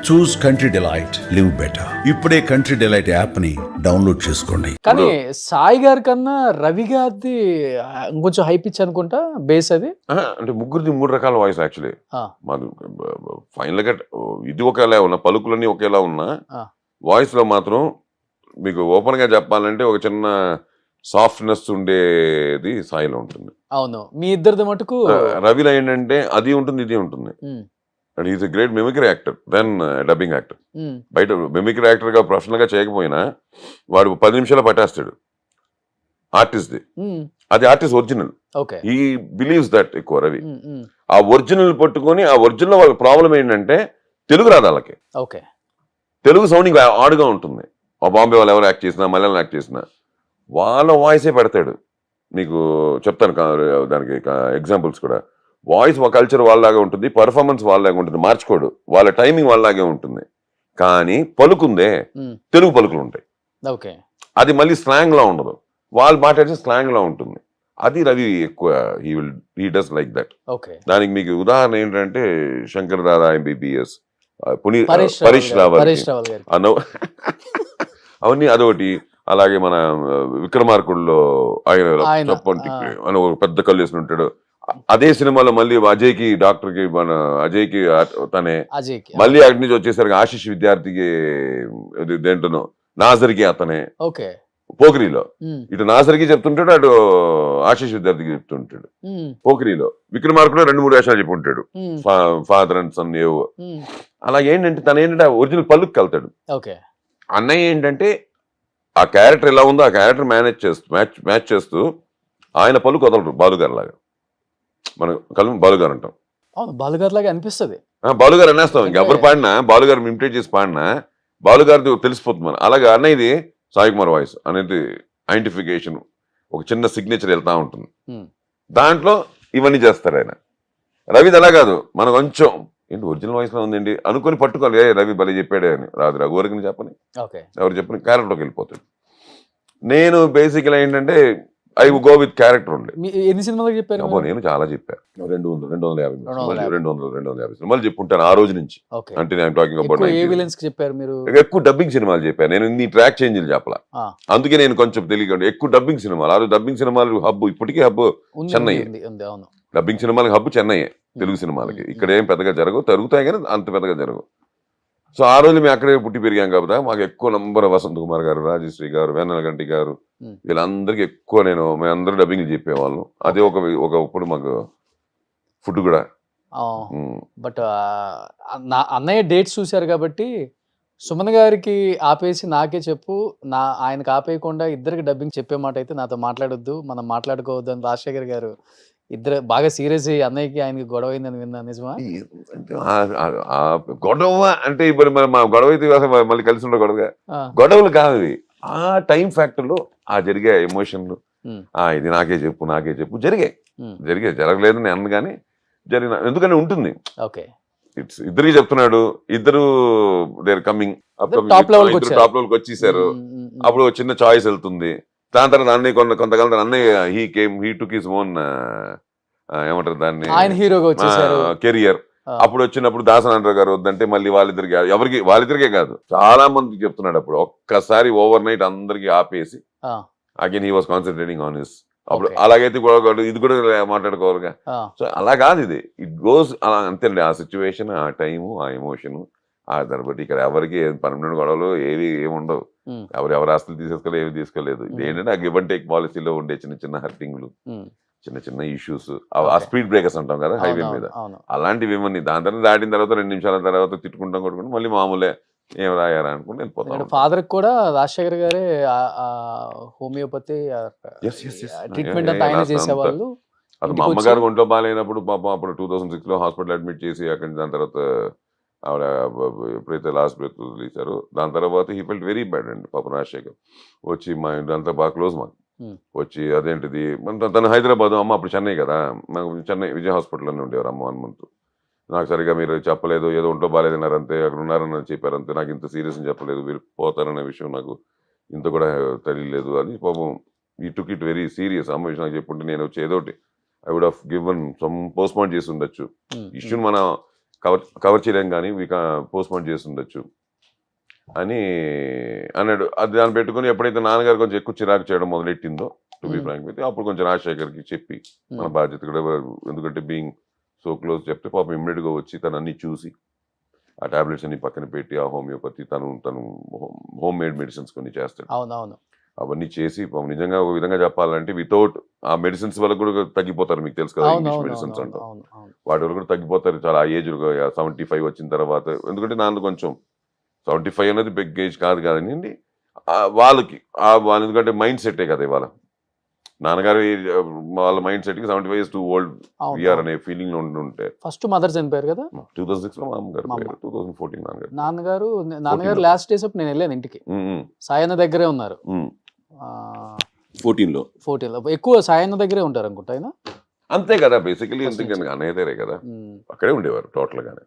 చూస్ country delight live better. ఇప్పుడే country delight app ని download చేసుకోండి. కానీ సాయి గారి కన్నా రవి గారిది ఇంకొంచెం హై పిచ్ అనుకుంటా బేస్ అది. అంటే ముగ్గురిది 3 రకాల వాయిస్ యాక్చువల్లీ. ఆ, మాది ఫైనల్ గా ఇది ఒకేలా ఉన్నా, పలుకులన్నీ ఒకేలా ఉన్నా ఆ, వాయిస్ లో మాత్రం మీకు ఓపెన్ గా చెప్పాలంటే ఒక చిన్న సాఫ్ట్నెస్ ఉండేది సాయిలో ఉంటుంది. అవును, మీ ఇద్దరిది మటుకు. రవిలో ఏంటంటే అది ఉంటుంది, ఇది ఉంటుంది. Um, and is a great mimicry actor then dubbing actor. Um, బయట మిమిక్రీ యాక్టర్ గా ప్రొఫెషనల్ గా చేయకపోయినా వాడు 10 నిమిషాలు పట్టేస్తాడు ఆర్టిస్ట్ ది. ఉమ్, అది ఆర్టిస్ట్ ఒరిజినల్. ఓకే. ఈ బిలీవ్స్ దట్ ఎక్కువ రవి. ఉమ్, ఉమ్, ఆ ఒరిజినల్ పట్టుకొని ఆ ఒరిజినల్ వాళ్ళ ప్రాబ్లం ఏంటంటే తెలుగు రాదు వాళ్ళకి. ఓకే. తెలుగు సౌండింగ్ ఆడుగా ఉంటుంది. ఆ బాంబే వాళ్ళు ఎవరు యాక్ట్ చేసినా, మలయాళం యాక్ట్ చేసినా వాళ్ళ వాయిసే పెడతాడు. మీకు చెప్తాను దానికి ఎగ్జాంపుల్స్ కూడా. వాయిస్ ఒక కల్చర్ వాళ్ళలాగా ఉంటుంది, పర్ఫార్మెన్స్ వాళ్ళలాగా ఉంటుంది, మార్చుకోడు. వాళ్ళ టైమింగ్ వాళ్ళలాగే ఉంటుంది. కానీ పలుకుందే ఉమ్, తెలుగు పలుకులు ఉంటాయి. ఓకే. అది మళ్ళీ స్లాంగ్ లా ఉండదు, వాళ్ళు మాట్లాడితే స్లాంగ్ లా ఉంటుంది. అది రవి ఎక్కువ he does like that. Okay. దానికి మీకు ఉదాహరణ ఏంటంటే శంకర్ దాదా ఎంబీబీఎస్, పరేష్ రావల్ గారికి. అవన్నీ అదొకటి. అలాగే మన విక్రమార్కుల్లో ఆయన చెప్పండి అని ఒక పెద్ద కళ్ళు వేసుకుని ఉంటాడు. అదే సినిమాలో మళ్ళీ అజయ్కి డాక్టర్కి మన అజయ్కి తనే, మళ్ళీ అక్కడి నుంచి వచ్చేసరికి ఆశిష్ విద్యార్థికి దేంట్లోనో నాజర్కి అతనే. ఓకే. పోకిరిలో ఇటు నాసరికి చెప్తుంటాడు, అటు ఆశిష్ విద్యార్థికి చెప్తుంటాడు. పోకిరిలో విక్రమార్కులో 2-3 వేషాలు చెప్పి ఉంటాడు, ఫాదర్ అండ్ సన్ ఏవో. అలా ఏంటంటే తను ఏంటంటే ఒరిజినల్ పళ్ళుకి వెళ్తాడు. అన్నయ్య ఏంటంటే ఆ క్యారెక్టర్ ఎలా ఉందో ఆ క్యారెక్టర్ మ్యాచ్ చేస్తూ ఆయన పలుకు వదలరు. బాలుగారు లాగా మన కలం బాలుగారు అంటాం. బాలుగారు లాగా అనిపిస్తుంది. బాలుగారు అనేస్తాం. ఇంకెవరు పాడినా బాలుగారు ఇమిటేట్ చేసి పాడినా బాలుగారిది తెలిసిపోతుంది మన. అలాగే అన్నయ్యది సాయి కుమార్ వాయిస్ అనేది ఐడెంటిఫికేషన్, ఒక చిన్న సిగ్నేచర్ వెళ్తా ఉంటుంది. దాంట్లో ఇవన్నీ చేస్తారు ఆయన. రవిది అలా కాదు, మన కొంచెం ఏంటి ఒరిజినల్ వాయిస్ లో ఉందండి అనుకుని పట్టుకోవాలి. రవి భలే చెప్పాడే అని రాదు. రఘువరికి చెప్పని ఎవరు చెప్పని క్యారెక్టర్లోకి వెళ్ళిపోతాడు. నేను బేసిక్గా ఏంటంటే ఐ గో విత్ క్యారెక్టర్ ఉండే. ఎన్ని సినిమాలు చెప్పారు? నేను చాలా చెప్పాను. 250 సినిమాలు చెప్పుంటాను ఆ రోజు నుంచి. అంటే నేను టాకింగ్ అబౌట్ ఎక్కువ డబ్బింగ్ సినిమాలు చెప్పాను. నేను ఇన్ని ట్రాక్ చేంజ్లు చెప్పాల. అందుకే నేను కొంచెం తెలియదు. ఎక్కువ డబ్బింగ్ సినిమాలు, ఆ రోజు డబ్బింగ్ సినిమాలు హబ్బు, ఇప్పటికీ హబ్బు చెన్నై. డబ్బింగ్ సినిమాలకి హబ్బు చెన్నై, తెలుగు సినిమాలకి. ఇక్కడ ఏం పెద్దగా జరగవు, జరుగుతాయి కానీ అంత పెద్దగా జరగవు. సో ఆ రోజు మేము అక్కడే పుట్టి పెరిగాం కాబట్టి మాకు ఎక్కువ నంబర్ వసంత్ కుమార్ గారు, రాజశ్రీ గారు, వేన్నెలగంటి గారు, వీళ్ళందరికీ ఎక్కువ మేమందరూ డబ్బింగ్ చెప్పేవాళ్ళం. అదే ఒకప్పుడు మాకు ఫుడ్ కూడా. బట్ అన్నయ్య డేట్స్ చూశారు కాబట్టి సుమన్ గారికి ఆపేసి నాకే చెప్పు, ఆయనకు ఆపేయకుండా ఇద్దరికి డబ్బింగ్ చెప్పే మాట అయితే నాతో మాట్లాడొద్దు, మనం మాట్లాడుకోవద్దు అని రాజశేఖర్ గారు ఇద్దరు బాగా సీరియస్ అయ్యి అన్నయ్యకి ఆయనకి గొడవ అయిందని విన్నా. నిజమా? గొడవ అంటే ఇప్పుడు మా గొడవ అయితే మళ్ళీ కలిసి ఉండే గొడవలు కాదు. ఆ టైం ఫ్యాక్టర్ లో ఆ జరిగే ఎమోషన్లు, ఇది నాకే చెప్పు జరిగాయి జరగలేదు నేను అన్న కానీ జరిగిన ఎందుకని ఉంటుంది. ఇట్స్ ఇద్దరికి చెప్తున్నాడు, ఇద్దరు దేర్ కమింగ్ టాప్ లెవెల్కి వచ్చేసారు. అప్పుడు చిన్న చాయిస్ వెళ్తుంది. దాని తర్వాత అన్నయ్య కొంతకాలం అన్నయ్య హీ టుక్ హిస్ ఓన్ ఏమంటారు దాన్ని, కెరియర్. అప్పుడు వచ్చినప్పుడు దాసనారాయణ గారు వద్దంటే మళ్ళీ వాళ్ళిద్దరికే కాదు చాలా మందికి చెప్తున్నాడు. అప్పుడు ఒక్కసారి ఓవర్ నైట్ అందరికి ఆపేసి again he was concentrating on his. అప్పుడు అలాగైతే ఇది కూడా మాట్లాడుకోవాలిగా. సో అలా కాదు, ఇది ఇట్ గోస్ అలా అంతేండి. ఆ సిచ్యువేషన్, ఆ టైము, ఆ ఎమోషన్, ఆ దాన్ని బట్టి ఇక్కడ ఎవరికి పర్మనెంట్ గొడవలు ఏమి ఉండవు. ఎవరు ఆస్తులు తీసేసుకోలేదు, ఏమి తీసుకోలేదు. ఇది ఏంటంటే ఆ గివ్ అండ్ టేక్ పాలసీలో ఉండే చిన్న హర్టింగ్లు, చిన్న ఇష్యూస్, ఆ స్పీడ్ బ్రేకర్స్ అంటాం కదా హైవే మీద, అలాంటివి ఏమని. దాని తర్వాత దాటిన తర్వాత 2 నిమిషాల తర్వాత తిట్టుకుంటాం కొట్టుకుంటాం, మళ్ళీ మామూలే ఏం రాయారా అనుకుంటే వెళ్ళిపోతాం. ఫాదర్ కూడా రాజశేఖర్ గారే హోమియోపతి ట్రీట్మెంట్ అంతా ఆయన చేసేవాళ్ళు. అది మా అమ్మగారు ఒంట్లో బాగాలేనప్పుడు పాపం అప్పుడు 2006లో హాస్పిటల్ అడ్మిట్ చేసి అక్కడి దాని తర్వాత ఆవిడ ఎప్పుడైతే లాస్ట్ బ్రెత్ వదిలేశారో దాని తర్వాత హీ ఫెల్ట్ వెరీ బ్యాడ్ అండి. పాప రాజశేఖర్ వచ్చి మా ఇంటి అంతా బాగా క్లోజ్ మాకు వచ్చి అదేంటిది తను హైదరాబాద్, అమ్మ అప్పుడు చెన్నై కదా, మాకు చెన్నై విజయ హాస్పిటల్లోనే ఉండేవారు అమ్మ 1 month. నాకు సరిగా మీరు చెప్పలేదు, ఏదో ఒంట్లో బాగాలేదన్నారు అంతే, అక్కడ ఉన్నారని చెప్పారు అంతే, నాకు ఇంత సీరియస్ అని చెప్పలేదు, మీరు పోతారనే విషయం నాకు ఇంత కూడా తెలియలేదు అని. పాపం ఈ టుక్ ఇట్ వెరీ సీరియస్. అమ్మ విషయం నాకు చెప్పుంటే నేను వచ్చి ఏదోటి I would have given some post mortem చేసి ఉండొచ్చు. ఇష్యూని మన కవర్ చేయడం కానీ పోస్ట్పోన్ చేసి ఉండొచ్చు అని అన్నాడు. అది దాన్ని పెట్టుకుని ఎప్పుడైతే నాన్నగారు కొంచెం ఎక్కువ చిరాకు చేయడం మొదలెట్టిందో టు బి ఫ్రాంక్ అయితే అప్పుడు కొంచెం రాజశేఖర్కి చెప్పి మన బాధ్యత కూడా, ఎందుకంటే బీయింగ్ సో క్లోజ్ చెప్తే పాపం ఇమ్మీడియట్గా వచ్చి తను అన్ని చూసి ఆ టాబ్లెట్స్ అన్ని పక్కన పెట్టి ఆ హోమియోపతి తను హోమ్ మేడ్ మెడిసిన్స్ కొన్ని చేస్తాడు. అవునవును. అవన్నీ చేసి పాపం నిజంగా ఒక విధంగా చెప్పాలంటే వితౌట్ ఆ మెడిసిన్స్ వల్ల కూడా తగ్గిపోతారు. మీకు తెలుసు కదా ఇంగ్లీష్ మెడిసిన్స్ అంటాం, వాటి వల్ల కూడా తగ్గిపోతారు చాలా ఆ ఏజ్ 75 వచ్చిన తర్వాత. ఎందుకంటే నాన్న కొంచెం 75 అనేది బిగ్ ఏజ్ కాదు కదండి వాళ్ళకి, ఎందుకంటే మైండ్ సెట్టే కదా ఇవాళ నాన్నగారు వాళ్ళ మైండ్ సెట్ కి 75 ఇస్ టూ ఓల్డ్ వీఆర్ అనే ఫీలింగ్ లో ఉంటే. ఫస్ట్ మదర్ చనిపోయారు కదా 2006 లో మామగారు 2014 నాన్నగారు లాస్ట్ డేస్ అప్పుడు నేను వెళ్ళాను ఇంటికి. సాయన్న దగ్గరే ఉన్నారు 14 లో ఎక్కువ సాయన్న దగ్గరే ఉంటారు అనుకుంటా ఆయన. అంతే కదా బేసికలీ, ఎందుకంటే అనేదే కదా అక్కడే ఉండేవారు టోటల్ గానే.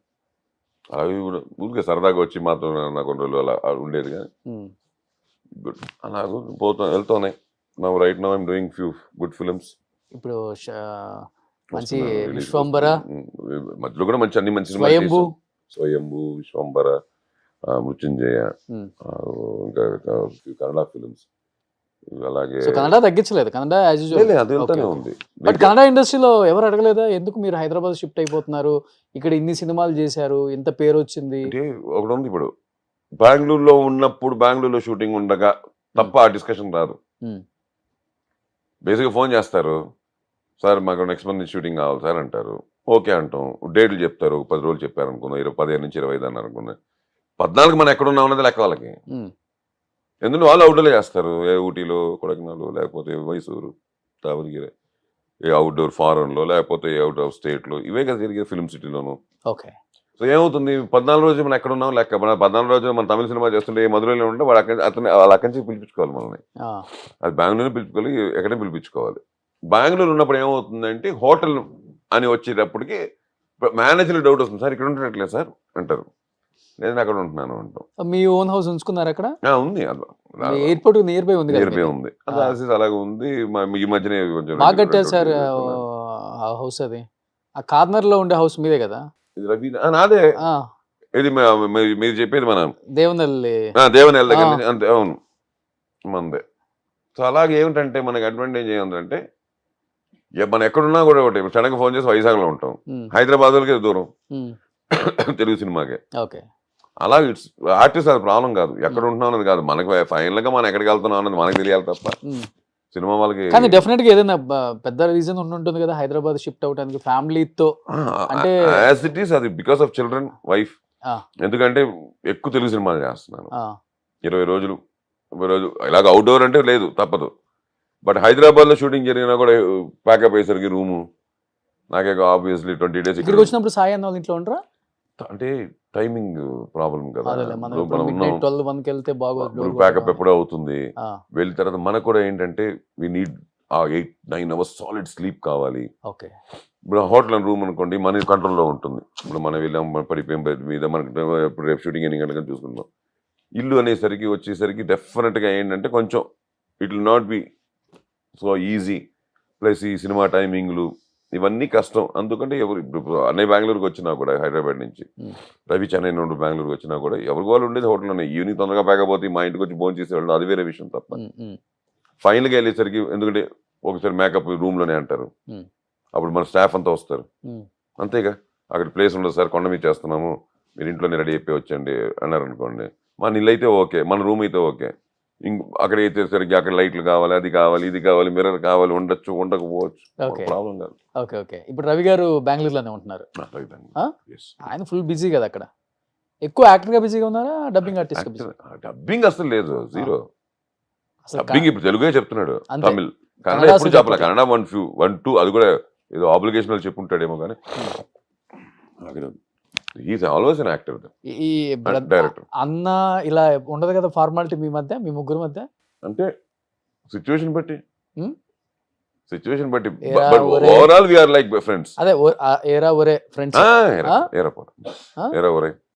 అవి కూడా ఊరికే సరదాగా వచ్చి మాతో నాకు కొన్ని రోజులు అలా ఉండేది కానీ గుడ్ అలా వెళ్తున్నాయి. Now right now I'm doing few good films. ఇప్పుడు మంచి విశ్వంబర మధ్యలో కూడా అన్ని మంచి స్వయంభూ, విశ్వంబర, మృత్యుంజయ, ఇంకా కన్నడ ఫిల్మ్స్. అలాగే కన్నడ తగ్గించలేదు, కన్నడ యాజ్ యూజువల్ అది వెళ్తానే ఉంది. బట్ కన్నడ ఇండస్ట్రీలో ఎవరు అడగలేదా ఎందుకు మీరు హైదరాబాద్ షిఫ్ట్ అయిపోతున్నారు, ఇక్కడ ఇన్ని సినిమాలు చేశారు, ఇంత పేరు వచ్చింది? అంటే ఒకటి ఉంది, ఇప్పుడు బెంగళూరులో ఉన్నప్పుడు బెంగళూరులో షూటింగ్ ఉండగా తప్ప ఆ డిస్కషన్ రాదు. బేసిక్గా ఫోన్ చేస్తారు, సార్ మాకు నెక్స్ట్ మంత్ షూటింగ్ కావాలి సార్ అంటారు. ఓకే అంటాం, డేట్లు చెప్తారు, 10 రోజులు చెప్పారు అనుకున్నా, 15 నుంచి 25 అన్నారు అనుకున్నా, 14 మనం ఎక్కడ ఉన్నాం అన్నది లెక్క వాళ్ళకి. ఎందుకంటే వాళ్ళు అవుట్డోర్లో చేస్తారు, ఏ ఊటీలో, కొడైకెనాల్, లేకపోతే మైసూరు, దావణగిరి, ఏ అవుట్డోర్ ఫారెన్లో, లేకపోతే అవుట్ ఆఫ్ స్టేట్లో, ఇవే కదా జరిగే ఫిల్మ్ సిటీలోను. ఓకే. సో ఏమవుతుంది, 14 రోజులు మనం ఎక్కడ ఉన్నాం లెక్క. మన 14 రోజులు మన తమిళ సినిమా చేస్తుంటే ఏ మధురైలో ఉంటే వాడు వాళ్ళు అక్కడి నుంచి పిలిపించుకోవాలి మనల్ని. అది బెంగళూరు పిలుచుకోవాలి, ఎక్కడే పిలిపించుకోవాలి. బెంగళూరు ఉన్నప్పుడు ఏమవుతుందంటే హోటల్ అని వచ్చేటప్పటికి మేనేజర్ డౌట్ వస్తుంది, సార్ ఇక్కడ ఉంటున్నట్లేదు సార్ అంటారు, నేను అక్కడ ఉంటున్నాను అంటాం. మీ ఓన్ హౌస్ ఉంచుకున్నారు అక్కడ? ఉంది, ఎయిర్పోర్ట్ నియర్ బై ఉంది, అది అలాగే ఉంది. ఈ మధ్యనే కొంచెం బాగా కట్టారు సార్ హౌస్. అది ఆ కార్నర్ లో ఉండే హౌస్ మీదే కదా? నాదే. ఇది మీరు చెప్పేది మన దేవనల్లి దగ్గర అంతే. అవును, మందే. సో అలాగే ఏమిటంటే మనకి అడ్వాంటేజ్ ఏముందంటే మనం ఎక్కడున్నా కూడా ఒకటి సడన్గా ఫోన్ చేసి వైజాగ్లో ఉంటాం, హైదరాబాద్కి దూరం తెలుగు సినిమాకే. అలా ఆర్టిస్ట్ అది ప్రాబ్లం కాదు, ఎక్కడ ఉంటున్నాం అన్నది కాదు, మనకి ఫైనల్ గా మనం ఎక్కడికి వెళ్తున్నాం అన్నది మనకి తెలియాలి తప్ప సినిమా వాళ్ళకి. కానీ డెఫినెట్ గా ఏదైనా పెద్ద రీజన్ ఉంటుంది కదా హైదరాబాద్ షిఫ్ట్ అవడానికి ఫ్యామిలీతో అంటే? యాజ్ ఇట్ ఈస్ అది బికాస్ ఆఫ్ చిల్డ్రన్, వైఫ్. ఎందుకంటే ఎక్కువ తెలుగు సినిమాలు చేస్తున్నాను, 20 రోజులు ఇలాగ అవుట్డోర్ అంటే లేదు తప్పదు. బట్ హైదరాబాద్ లో షూటింగ్ జరిగినా కూడా ప్యాకప్ అయ్యేసరికి రూము నాకే ఆబ్వియస్లీ 20 days ఇక్కడికి వచ్చినప్పుడు సాయి అన్న వాళ్ళ ఇంట్లో ఉండరా? అంటే టైమింగ్ ప్రాబ్లం కదా, ప్యాకప్ ఎప్పుడో అవుతుంది. వెళ్ళిన తర్వాత మనకు కూడా ఏంటంటే we need 8-9 hours solid sleep కావాలి. ఇప్పుడు హోటల్ రూమ్ అనుకోండి మన కంట్రోల్లో ఉంటుంది. ఇప్పుడు మనం వెళ్ళాం పడిపోయాం బెడ్ మీద, మనకి ఇప్పుడు రేపు షూటింగ్ ఎన్ని గంటలకు చూసుకుందాం. ఇల్లు అనేసరికి వచ్చేసరికి డెఫినెట్గా ఏంటంటే కొంచెం it will not be so easy. Plus ఈ సినిమా టైమింగ్లు ఇవన్నీ కష్టం. అందుకంటే ఎవరు ఇప్పుడు అన్నయ్య బెంగళూరుకి వచ్చినా కూడా హైదరాబాద్ నుంచి, రవి చెన్నై నుండి బెంగళూరుకి వచ్చినా కూడా ఎవరికి వాళ్ళు ఉండేది హోటల్లోనే. ఈవినింగ్ తొందరగా ప్యాకపోతే మా ఇంటికి వచ్చి భోజనం చేసేవాళ్ళు, అది వేరే విషయం తప్ప. ఫైనల్గా వెళ్ళేసరికి ఎందుకంటే ఒకసారి మేకప్ రూమ్లోనే అంటారు, అప్పుడు మన స్టాఫ్ అంతా వస్తారు, అంతేగా అక్కడ ప్లేస్ ఉండదు సార్, కొండ మీద చేస్తున్నాము, మీరు ఇంట్లోనే రెడీ అయిపోయి వచ్చండి అన్నారు అనుకోండి. మన ఇల్లు అయితే ఓకే, మన రూమ్ అయితే ఓకే, అక్కడ అయితే సరికి అక్కడ లైట్లు కావాలి, అది కావాలి, ఇది కావాలి, మిర్రర్ కావాలి, ఉండొచ్చు ఉండకపోవచ్చు, ప్రాబ్లం కాదు. ఓకే. ఇప్పుడు రవి గారు బెంగళూరులోనే ఉంటున్నారు, ఆయన ఫుల్ బిజీ కదా అక్కడ. ఎక్కువ యాక్టర్ గా బిజీగా ఉన్నారా, డబ్బింగ్ ఆర్టిస్ట్? డబ్బింగ్ అసలు లేదు, జీరో. డబ్బింగ్ ఇప్పుడు తెలుగే చెప్తున్నాడు, తమిళ్, కన్నడ ఎప్పుడు చెప్పలే. కన్నడ 1-2 అది కూడా ఏదో ఆబ్లిగేషన్ చెప్పుంటాడేమో కానీ is always an actor, director. అన్న ఇలా ఉండదు కదా ఫార్మాలిటీ మీ మధ్య, మీ ముగ్గురు మధ్య? అంటే సిచ్యువేషన్ బట్టి but overall we are like friends. అదే ఏరా ఒరే ఫ్రెండ్స్, ఏరా ఒరే